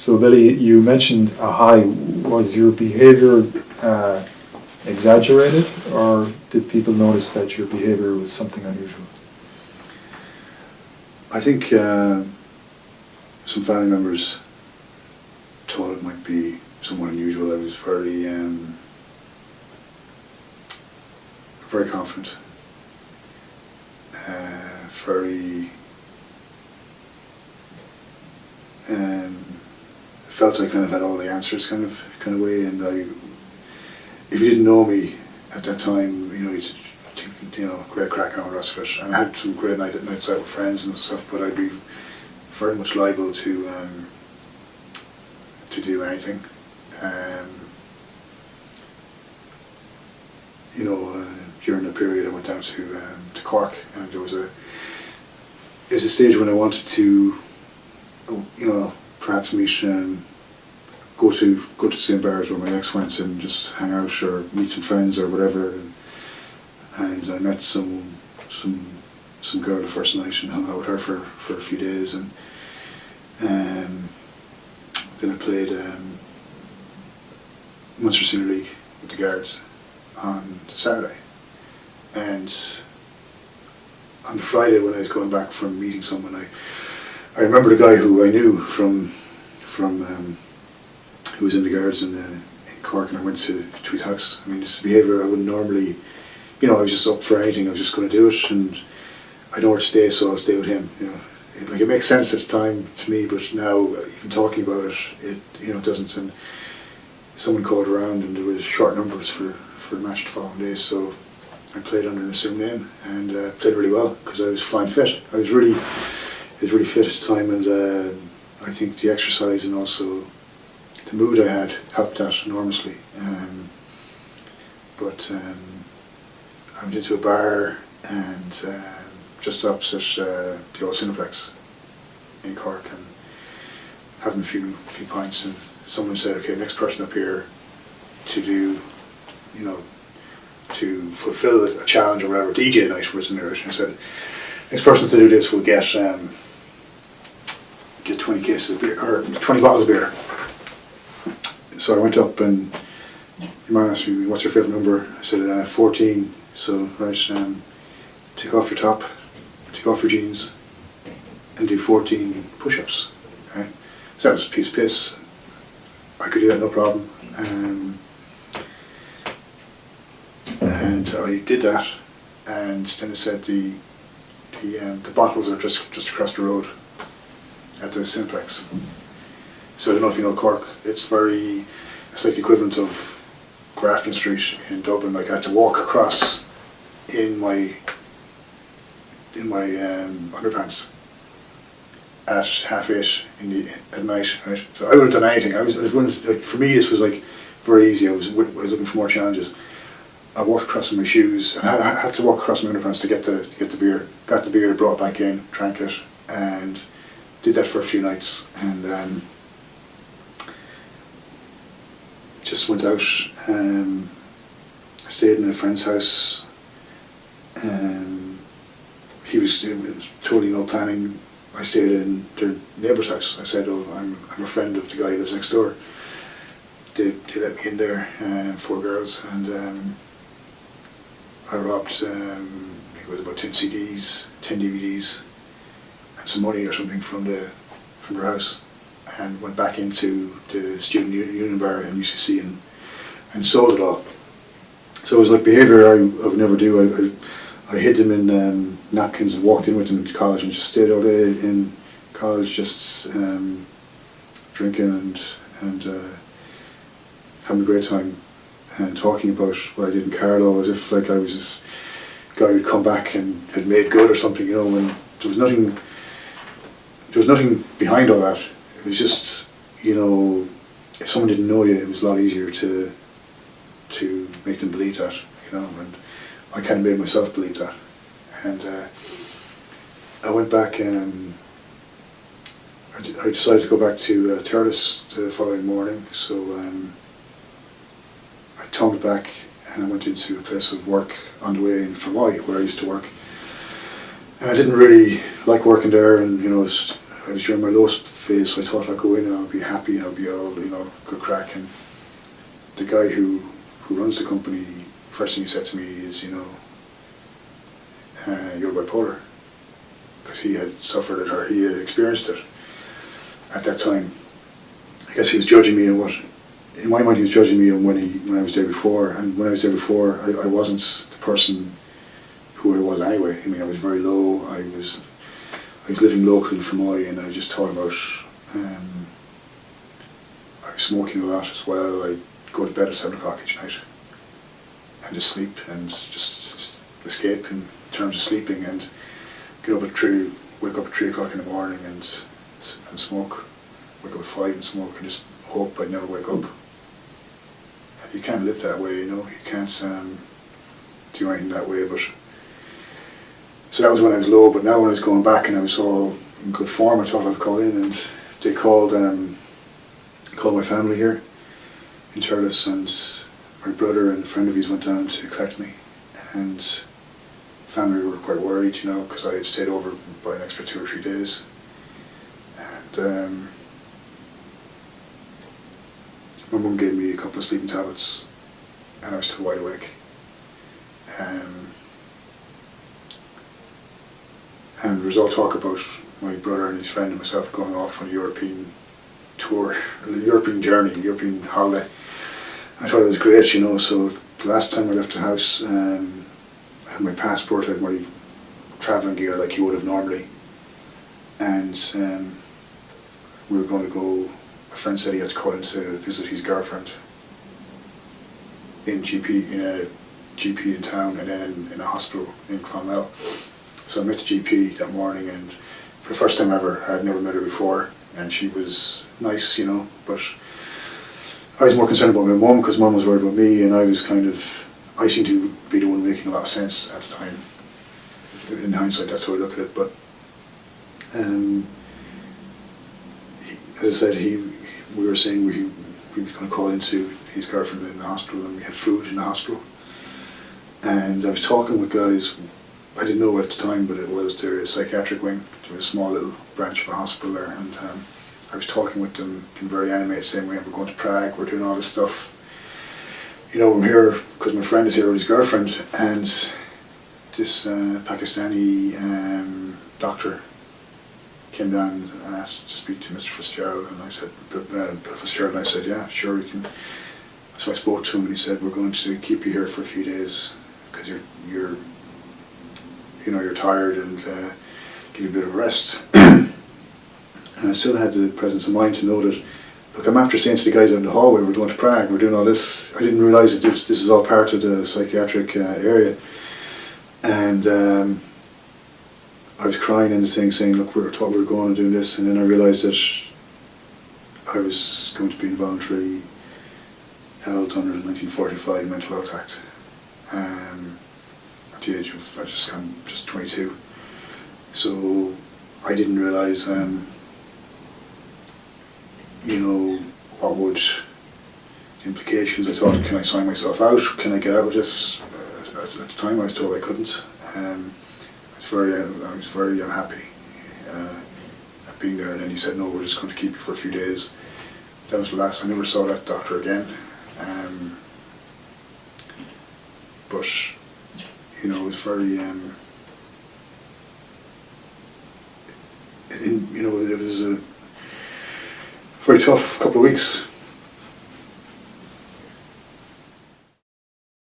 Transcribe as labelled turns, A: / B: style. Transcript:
A: So Billy, you mentioned a high. Was your behaviour exaggerated, or did people notice that your behaviour was something unusual?
B: I think some family members thought it might be somewhat unusual. I was very confident, very felt I kind of had all the answers kind of way, and if you didn't know me at that time, you'd think, great crack and all the rest of it. And I had some great nights out with friends and stuff, but I'd be very much liable to do anything. During the period I went down to Cork, and there was a stage when I wanted to, perhaps meet, go to the same bars where my ex went and just hang out or meet some friends or whatever. And I met some girl the first night and hung out with her for a few days, and then I played Munster Senior League with the Guards on Saturday. And on the Friday when I was going back from meeting someone, I remember the guy who I knew from who was in the Guards in Cork, and I went to his house. I mean, this behaviour I wouldn't normally, I was just up for anything. I was just going to do it, and I know where to stay, so I'll stay with him. It makes sense at the time to me, but now even talking about it, it doesn't. And someone called around, and there was short numbers for the match the following day, so I played under an assumed name and played really well because I was fine fit. I was really fit at the time, and I think the exercise and also the mood I had helped that enormously. But I went into a bar and just opposite the old Cineplex in Cork, and having a few pints, and someone said, okay, next person up here to do, to fulfill a challenge or whatever, DJ night was in there, and I said, next person to do this will get 20 cases of beer, or 20 bottles of beer. So I went up, and the man asked me, what's your favourite number? I said 14. So, right, take off your top, take off your jeans, and do 14 push-ups. Okay? So that was a piece of piss. I could do that no problem. And I did that, and then it said the bottles are just across the road at the Cineplex. So I don't know if you know Cork. It's like the equivalent of Grafton Street in Dublin. Like I had to walk across in my underpants at 8:30 at night. Right? So I would have done anything. For me, this was like very easy. I was looking for more challenges. I walked across in my shoes, and I had to walk across my underpants to get the beer. Got the beer, brought it back in, drank it, and did that for a few nights, and then just went out. I stayed in a friend's house. It was totally no planning. I stayed in their neighbour's house. I said, "Oh, I'm a friend of the guy who lives next door." They let me in there, 4 girls, and I robbed, I think it was about 10 CDs, 10 DVDs, and some money or something from their house, and went back into the student union bar in UCC and sold it all. So it was like behaviour I would never do. I hid them in napkins and walked in with them to college and just stayed all day in college, just drinking and having a great time, and talking about what I did in Carlow as if like I was this guy who'd come back and had made good or something, when there was nothing behind all that. It was just, if someone didn't know you, it was a lot easier to make them believe that, and I kind of made myself believe that. And I went back, and I decided to go back to Thurles the following morning, so I turned back and I went into a place of work on the way in Fermoy, where I used to work. And I didn't really like working there, and I I was during my lowest phase, so I thought I'd go in and I'll be happy and I'll be all, good crack. And the guy who runs the company, first thing he said to me is, you're bipolar. Because he had suffered it, or he had experienced it at that time. I guess he was judging me on what, in my mind he was judging me on when I was there before. And when I was there before, I wasn't the person who I was anyway. I mean, I was very low. I was living locally in Fermoy, and I just thought about, I was smoking a lot as well. I'd go to bed at 7 o'clock each night and just sleep and just escape in terms of sleeping, and get up at 3, wake up at 3 o'clock in the morning and smoke, wake up at 5 and smoke, and just hope I'd never wake up. And you can't live that way, you can't do anything that way. But so that was when I was low. But now when I was going back and I was all in good form, I thought I'd call in, and they called my family here in Turles, and my brother and a friend of his went down to collect me, and family were quite worried, because I had stayed over by an extra 2 or 3 days. And my mum gave me a couple of sleeping tablets, and I was still wide awake. And there was all talk about my brother and his friend and myself going off on a European tour, a European journey, a European holiday. I thought it was great, so the last time I left the house, I had my passport, I had my travelling gear like you would have normally. And we were going to go, a friend said he had to call in to visit his girlfriend in a GP in town, and then in a hospital in Clonmel. So I met the GP that morning, and for the first time ever, I had never met her before, and she was nice, but I was more concerned about my mum, because mum was worried about me, and I seemed to be the one making a lot of sense at the time. In hindsight, that's how I look at it. But as I said, we were saying we was going to call into his girlfriend in the hospital, and we had food in the hospital. And I was talking with guys, I didn't know at the time, but it was their psychiatric wing. There was a small little branch of a hospital there, and I was talking with them in very animated, saying we're going to Prague, we're doing all this stuff. I'm here because my friend is here with his girlfriend, and this Pakistani doctor came down and asked to speak to Mr. Fitzgerald, and I said, Bill Fitzgerald, and I said, yeah, sure, you can. So I spoke to him, and he said, we're going to keep you here for a few days because you're tired, and give you a bit of a rest. And I still had the presence of mind to know that, look, I'm after saying to the guys out in the hallway, we're going to Prague, we're doing all this. I didn't realise that this is all part of the psychiatric area. And I was crying in the thing, saying, look, we were taught we were going and doing this, and then I realised that I was going to be involuntarily held under the 1945 Mental Health Act. At the age of, I'm just 22. So I didn't realise, what would the implications. I thought, can I sign myself out? Can I get out of this? At the time I was told I couldn't. I was very unhappy at being there, and then he said, no, we're just going to keep you for a few days. That was the last. I never saw that doctor again. But it was very it was a very tough couple of weeks.